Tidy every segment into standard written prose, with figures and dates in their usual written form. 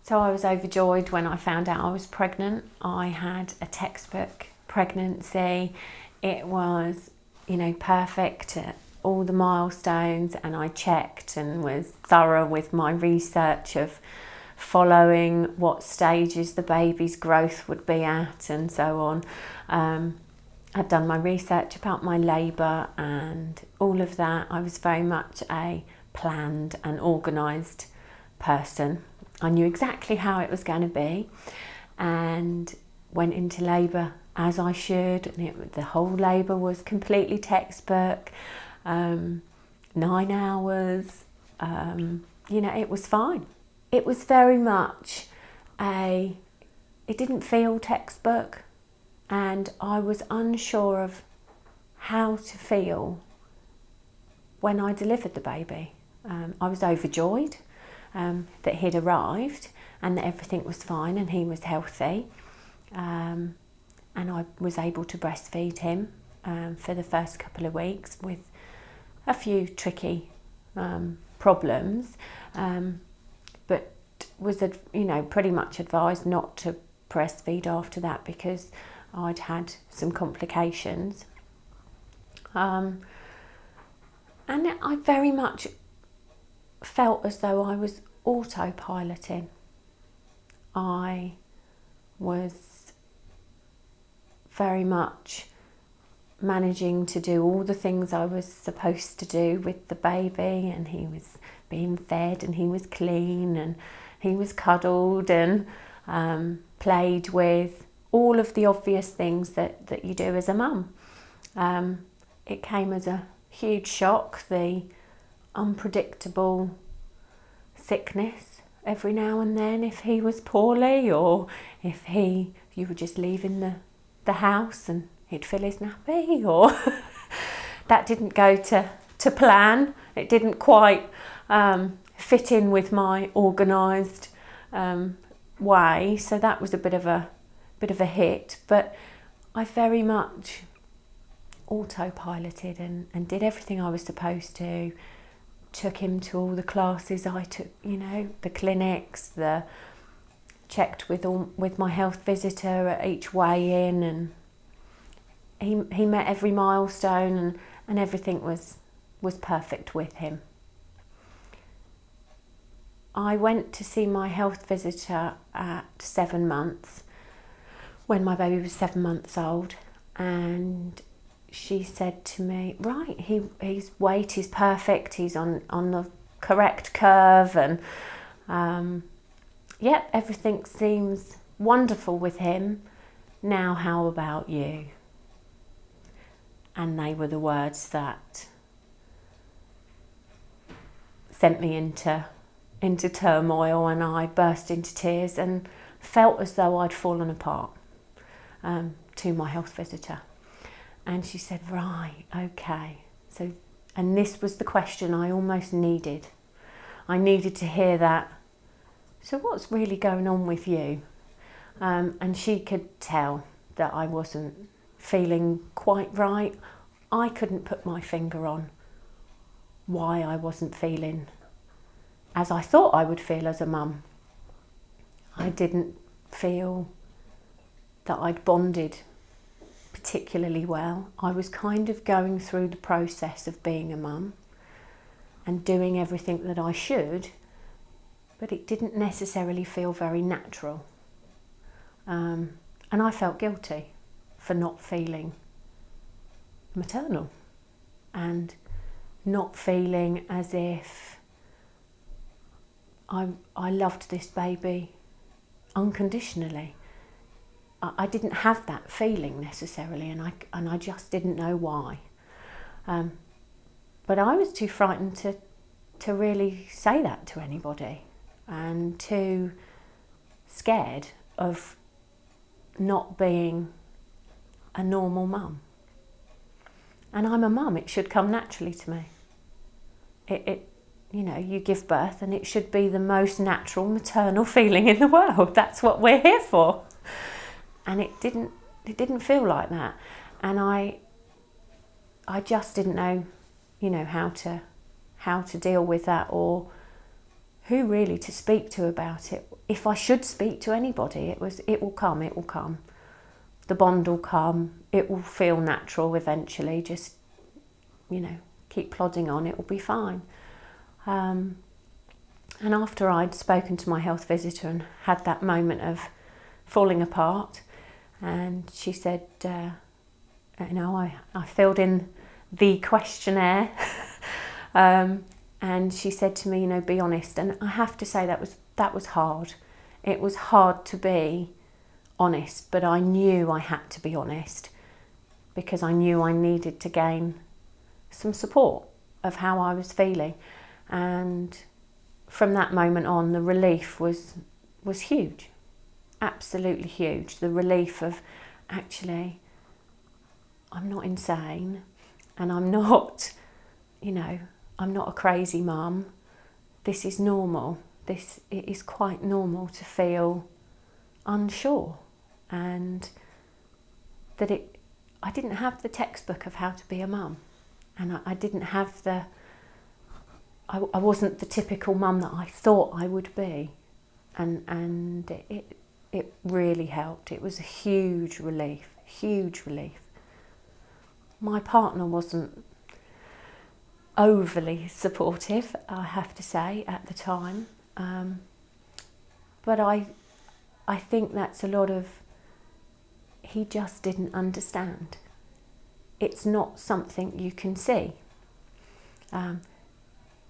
So I was overjoyed when I found out I was pregnant. I had a textbook pregnancy. It was, perfect at all the milestones, and I checked and was thorough with my research of following what stages the baby's growth would be at and so on. I'd done my research about my labour and all of that. I was very much a planned and organised person. I knew exactly how it was going to be and went into labour as I should. And the whole labour was completely textbook, 9 hours, it was fine. It was very much it didn't feel textbook, and I was unsure of how to feel when I delivered the baby. I was overjoyed that he'd arrived and that everything was fine and he was healthy, and I was able to breastfeed him for the first couple of weeks with a few tricky problems, but was pretty much advised not to breastfeed after that because I'd had some complications, and I very much felt as though I was autopiloting. I was very much managing to do all the things I was supposed to do with the baby, and he was being fed and he was clean and he was cuddled and played with, all of the obvious things that you do as a mum. It came as a huge shock, the unpredictable sickness every now and then if he was poorly, or if you were just leaving the house and he'd fill his nappy, or that didn't go to plan. It didn't quite fit in with my organised way, so that was a bit of a hit. But I very much autopiloted and did everything I was supposed to. Took him to all the classes I took, the clinics, checked with my health visitor at each weigh-in, and he met every milestone, and everything was perfect with him. I went to see my health visitor at 7 months, when my baby was 7 months old, and she said to me, right, his weight is perfect, he's on the correct curve, and everything seems wonderful with him. Now how about you? And they were the words that sent me into turmoil, and I burst into tears and felt as though I'd fallen apart to my health visitor. And she said, right, okay. So, and this was the question I almost needed. I needed to hear that. So what's really going on with you? And she could tell that I wasn't feeling quite right. I couldn't put my finger on why I wasn't feeling as I thought I would feel as a mum. I didn't feel that I'd bonded particularly well. I was kind of going through the process of being a mum and doing everything that I should, but it didn't necessarily feel very natural. And I felt guilty for not feeling maternal and not feeling as if I loved this baby unconditionally. I didn't have that feeling necessarily, and I just didn't know why. But I was too frightened to really say that to anybody, and too scared of not being a normal mum. And I'm a mum, it should come naturally to me. You give birth and it should be the most natural maternal feeling in the world. That's what we're here for. And it didn't feel like that. And I just didn't know, how to deal with that, or who really to speak to about it. If I should speak to anybody, it will come. The bond will come. It will feel natural eventually. Just, keep plodding on. It will be fine. And after I'd spoken to my health visitor and had that moment of falling apart, and she said, I filled in the questionnaire, and she said to me, be honest. And I have to say that was hard. It was hard to be honest, but I knew I had to be honest because I knew I needed to gain some support of how I was feeling. And from that moment on, the relief was huge, absolutely huge. The relief of, actually, I'm not insane, and I'm not, I'm not a crazy mum. This is normal. It is quite normal to feel unsure, and that I didn't have the textbook of how to be a mum, and I didn't have I wasn't the typical mum that I thought I would be, and it really helped. It was a huge relief. My partner wasn't overly supportive, I have to say, at the time, but I think that's a lot of, he just didn't understand. It's not something you can see.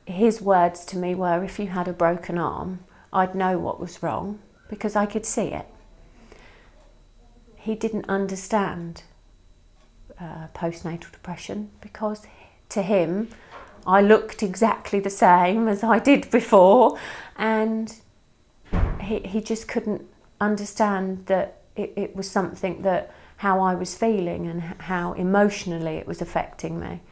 His words to me were, if you had a broken arm, I'd know what was wrong because I could see it. He didn't understand postnatal depression because to him, I looked exactly the same as I did before, and he just couldn't understand that it was something that how I was feeling and how emotionally it was affecting me.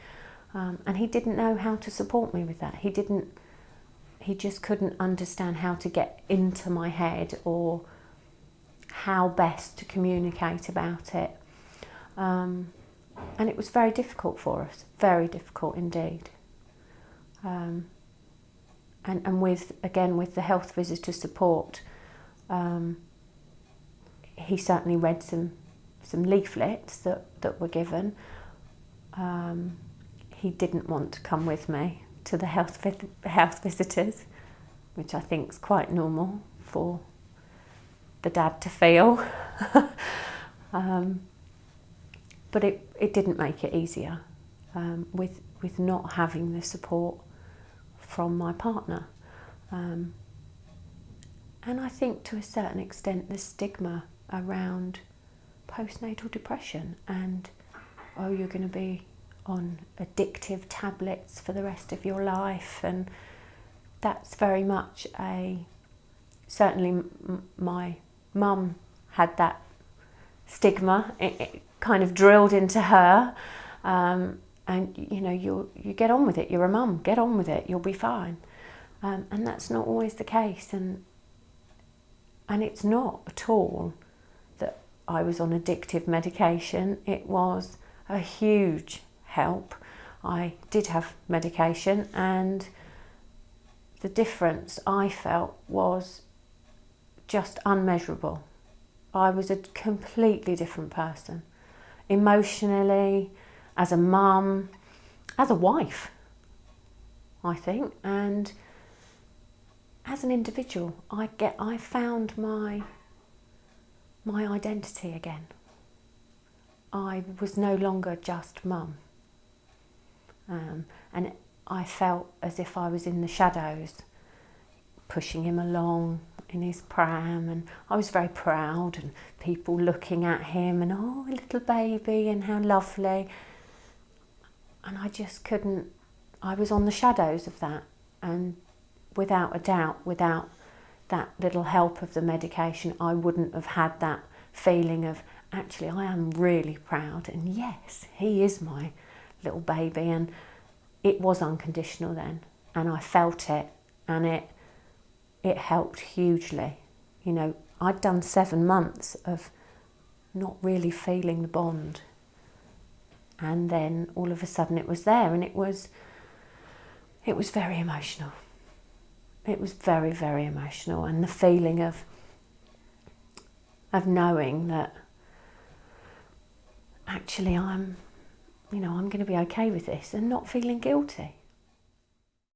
And he didn't know how to support me with that. He just couldn't understand how to get into my head or how best to communicate about it. And it was very difficult for us, very difficult indeed. And with the health visitor support, he certainly read some leaflets that were given. He didn't want to come with me to the health visitors, which I think is quite normal for the dad to feel. But it didn't make it easier with not having the support from my partner. And I think to a certain extent the stigma around postnatal depression and, you're going to be on addictive tablets for the rest of your life, and that's very much certainly my mum had that stigma, it kind of drilled into her, and you get on with it, you're a mum, get on with it, you'll be fine, and that's not always the case, and it's not at all that I was on addictive medication. It was a huge help. I did have medication, and the difference I felt was just unmeasurable. I was a completely different person, emotionally, as a mum, as a wife, I think, and as an individual. I found my identity again. I was no longer just mum. And I felt as if I was in the shadows, pushing him along in his pram, and I was very proud, and people looking at him and, a little baby and how lovely. And I just couldn't, I was on the shadows of that, and without a doubt, without that little help of the medication, I wouldn't have had that feeling of, actually, I am really proud, and yes, he is my little baby. And it was unconditional then, and I felt it, and it helped hugely. I'd done 7 months of not really feeling the bond, and then all of a sudden it was there, and it was very emotional, it was very, very emotional, and the feeling of knowing that actually I'm going to be okay with this and not feeling guilty.